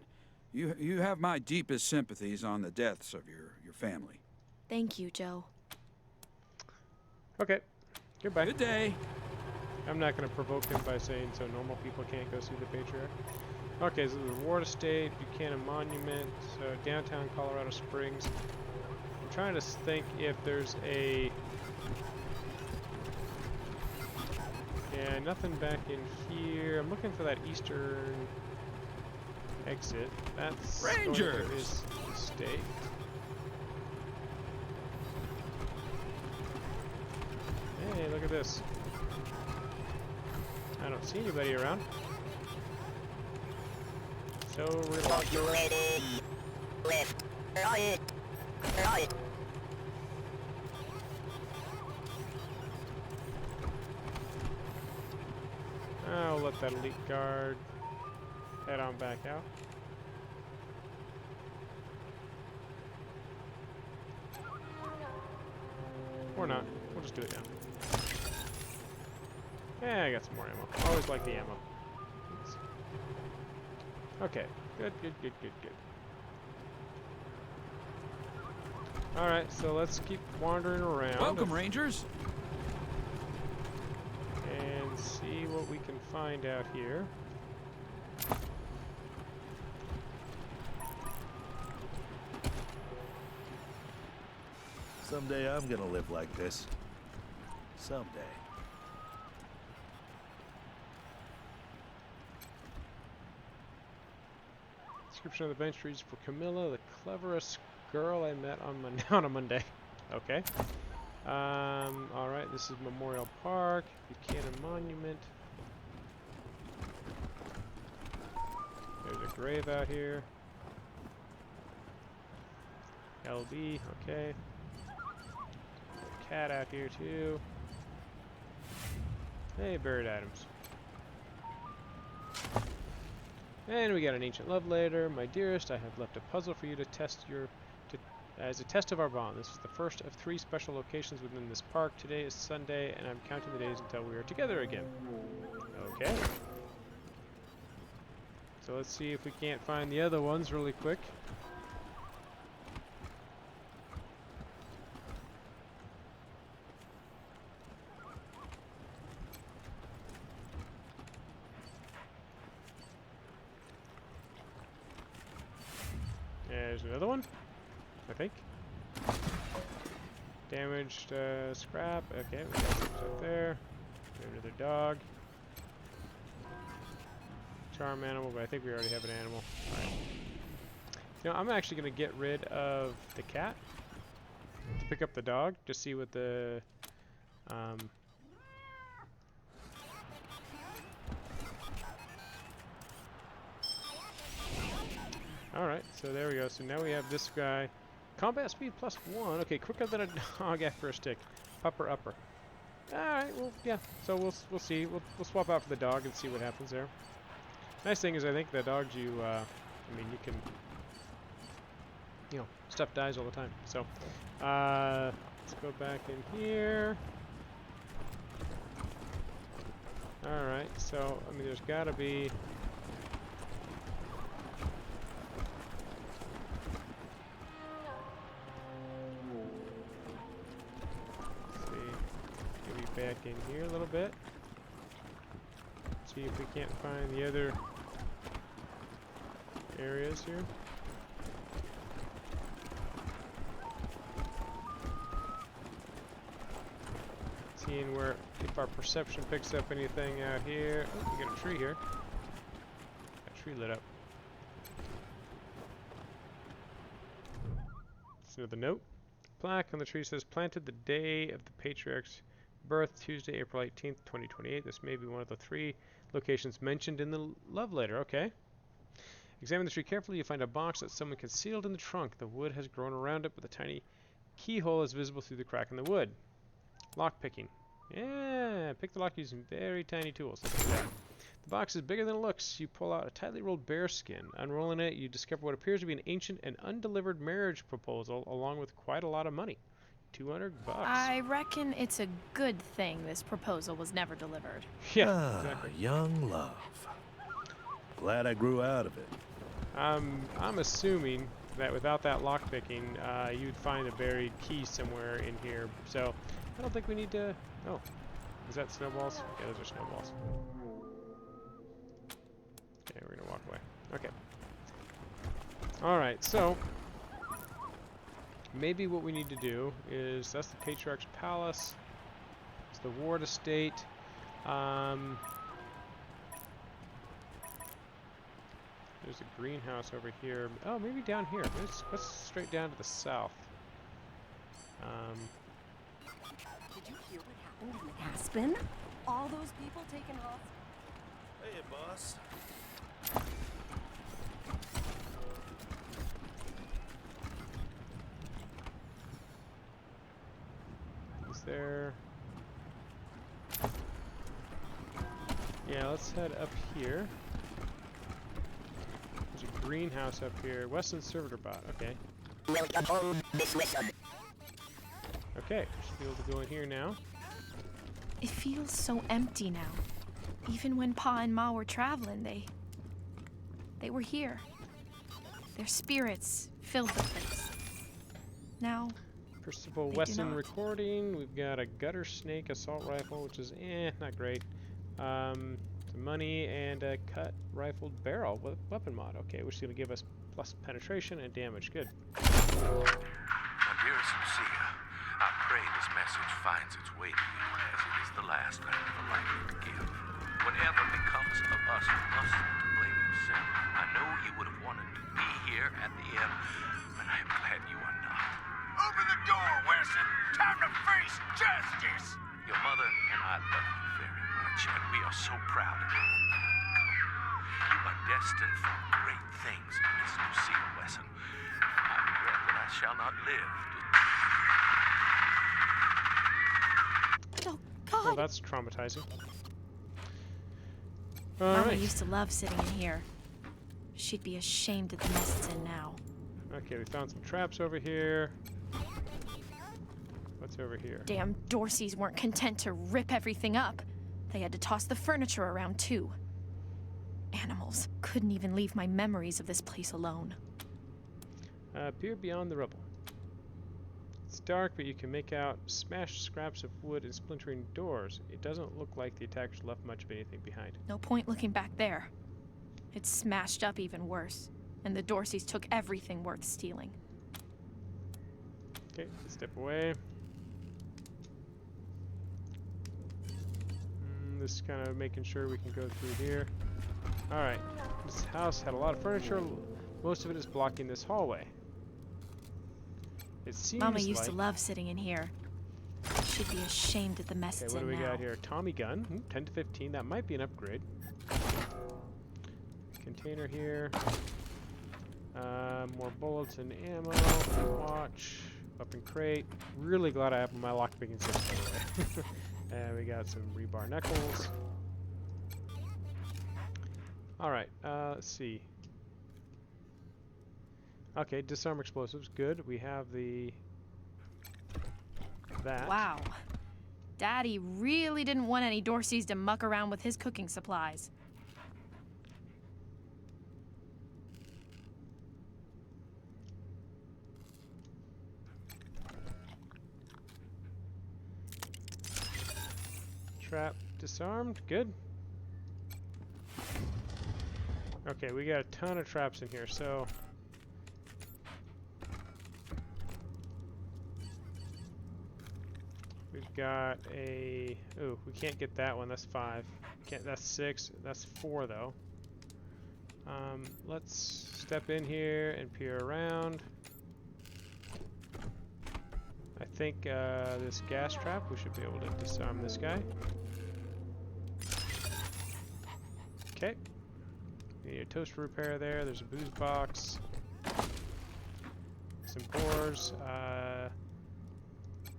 You have my deepest sympathies on the deaths of your family. Thank you, Joe. Okay. Goodbye. Good day. I'm not going to provoke him by saying so normal people can't go see the Patriarch. Okay, so the Ward Estate, Buchanan Monument, so downtown Colorado Springs. I'm trying to think if there's a... Yeah, nothing back in here. I'm looking for that eastern exit. That's Rangers! His estate. Hey, look at this. I don't see anybody around. So we're about you ready? Left, right, right. I'll let that elite guard head on back out. Or not. We'll just do it now. Yeah, I got some more ammo. Always like the ammo. Okay. Good, good, good, good, good. Alright, so let's keep wandering around. Welcome, Rangers. And find out here. Someday I'm gonna live like this. Someday. Description of the bench reads, for Camilla, the cleverest girl I met on on a Monday. Okay. Alright, this is Memorial Park, Buchanan Monument. There's a grave out here. LB, okay. A cat out here too. Hey, buried items. And we got an ancient love letter. My dearest, I have left a puzzle for you to test as a test of our bond. This is the first of 3 special locations within this park. Today is Sunday, and I'm counting the days until we are together again. Okay. So let's see if we can't find the other ones really quick. There's another one, I think. Damaged scrap. Okay, we got some stuff there. Another dog. Charm animal, but I think we already have an animal. Alright. You know, I'm actually going to get rid of the cat to pick up the dog to see what the Alright, so there we go. So now we have this guy. Combat speed +1. Okay, quicker than a dog after a stick. Upper, upper. Alright, well, yeah. So we'll see. We'll swap out for the dog and see what happens there. Nice thing is I think the dogs you, I mean, you can, you know, stuff dies all the time. So, let's go back in here. Alright, so, I mean, there's gotta be... back in here a little bit. See if we can't find the other areas here. Seeing where, if our perception picks up anything out here. Oh, we got a tree here. That tree lit up. That's another note. Plaque on the tree says, planted the day of the patriarch's birth, Tuesday, April 18th, 2028. This may be one of the 3 locations mentioned in the love letter. Okay. Examine the tree carefully. You find a box that someone concealed in the trunk. The wood has grown around it, but the tiny keyhole is visible through the crack in the wood. Lock picking. Yeah, pick the lock using very tiny tools. Look at that. The box is bigger than it looks. You pull out a tightly rolled bear skin. Unrolling it, you discover what appears to be an ancient and undelivered marriage proposal, along with quite a lot of money. $200. I reckon it's a good thing this proposal was never delivered. Yeah, exactly. Young love. Glad I grew out of it. I'm assuming that without that lockpicking, you'd find a buried key somewhere in here. So I don't think we need to. Oh, is that snowballs? Yeah, those are snowballs. Okay, we're gonna walk away. Okay. All right, so. Maybe what we need to do is, that's the Patriarch's Palace, it's the Ward Estate, there's a greenhouse over here. Oh, maybe down here. Let's straight down to the south. Did you hear what happened in Aspen? All those people taken off. Hey, boss. There. Yeah, let's head up here. There's a greenhouse up here. Westland Servitor Bot. Okay. Welcome home, Miss Wesson. Okay, we should be able to go in here now. It feels so empty now. Even when Pa and Ma were traveling, they were here. Their spirits filled the place. Now, Percival they Wesson do not. recording. We've got a gutter snake assault rifle, which is not great. Some money and a cut rifled barrel with weapon mod. Okay, which is going to give us plus penetration and damage. Good. My dearest Lucia, I pray this message finds its way to you, as it is the last I'm ever likely to give. Whatever becomes of us, you mustn't blame yourself. I know you would have wanted to be here at the end, but I am glad you are not. Open the door, Wesson! Time to face justice! Your mother and I love you very much, and we are so proud of you. Come, you are destined for great things, Miss Lucia Wesson. I regret that I shall not live to... Oh, God! Well, that's traumatizing. Mama used to love sitting in here. She'd be ashamed of the mess it's in now. Okay, we found some traps over here. What's over here? Damn Dorseys weren't content to rip everything up. They had to toss the furniture around, too. Animals couldn't even leave my memories of this place alone. Peer beyond the rubble. It's dark, but you can make out smashed scraps of wood and splintering doors. It doesn't look like the attackers left much of anything behind. No point looking back there. It's smashed up even worse, and the Dorseys took everything worth stealing. Okay, step away. This is kind of making sure we can go through here. Alright, this house had a lot of furniture. Most of it is blocking this hallway. It seems Mama used like... to love sitting in here. She'd be ashamed of the mess it's what in do we now. got here? Tommy gun, 10 to 15. That might be an upgrade. Container here. More bullets and ammo. Watch. Weapon crate. Really glad I have my lockpicking system, by the way. And we got some rebar knuckles. Alright, let's see. Okay, disarm explosives. Good. We have that. Wow. Daddy really didn't want any Dorseys to muck around with his cooking supplies. Trap disarmed. Good. Okay, we got a ton of traps in here, so... We've got a... Ooh, we can't get that one. That's 5. Can't. That's 6. That's 4, though. Let's step in here and peer around. I think this gas trap, we should be able to disarm this guy. Okay. We need a toaster repair there. There's a booze box. Some cores.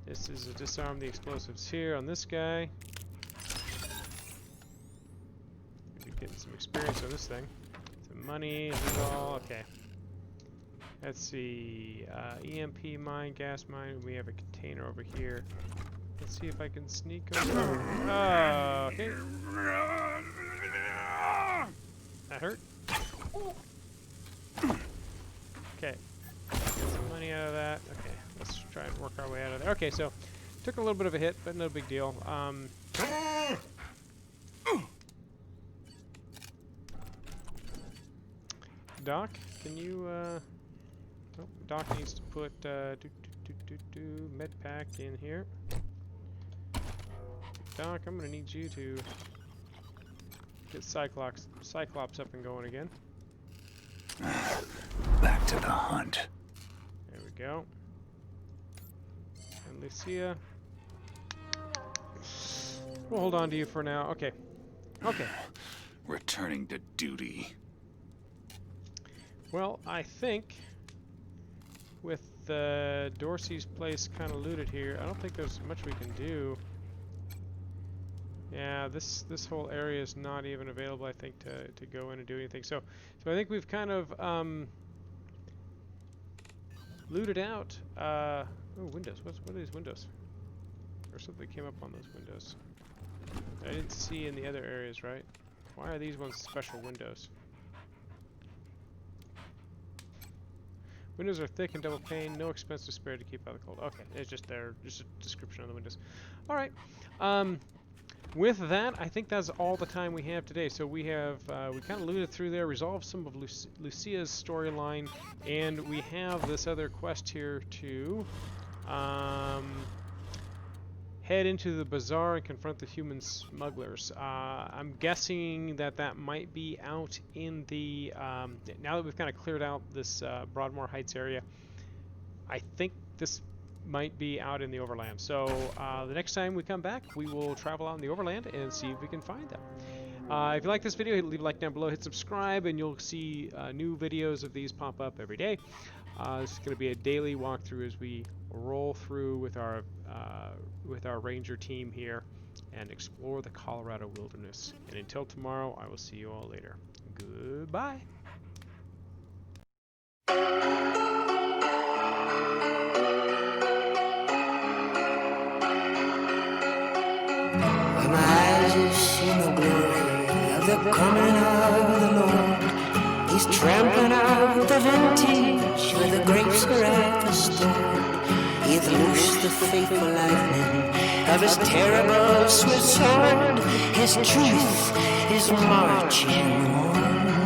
This is a disarm the explosives here on this guy. Maybe getting some experience on this thing. Some money, all. Okay. Let's see. EMP mine, gas mine. We have a container over here. Let's see if I can sneak over. Oh, okay. That hurt. Okay. Get some money out of that. Okay. Let's try and work our way out of there. Okay, so took a little bit of a hit, but no big deal. Doc, can you, oh, Doc needs to put, med pack in here. Doc, I'm gonna need you to get Cyclops up and going again. Back to the hunt. There we go. And Lucia. We'll hold on to you for now. Okay. Okay. Returning to duty. Well, I think with Dorsey's place kind of looted here, I don't think there's much we can do. Yeah, this whole area is not even available, I think, to go in and do anything. So I think we've kind of looted out. Oh, windows. What are these windows? Or something came up on those windows. I didn't see in the other areas, right? Why are these ones special windows? Windows are thick and double pane, no expense to spare to keep out the cold. Okay, it's just there, just a description of the windows. All right. with that, I think that's all the time we have today. So we have we kind of looted through there, resolved some of Lucia's storyline, and we have this other quest here to head into the bazaar and confront the human smugglers. I'm guessing that might be out in the now that we've kind of cleared out this Broadmoor Heights area. I think this might be out in the overland. So the next time we come back, we will travel out in the overland and see if we can find them. If you like this video, leave a like down below, hit subscribe, and you'll see new videos of these pop up every day. This is going to be a daily walkthrough as we roll through with our ranger team here and explore the Colorado wilderness. And until tomorrow, I will see you all later. Goodbye. My eyes have seen the glory of the coming of the Lord. He's trampling out the vintage where the grapes are at the store. He'th loosed the fateful lightning of his terrible swift sword. His truth is marching on.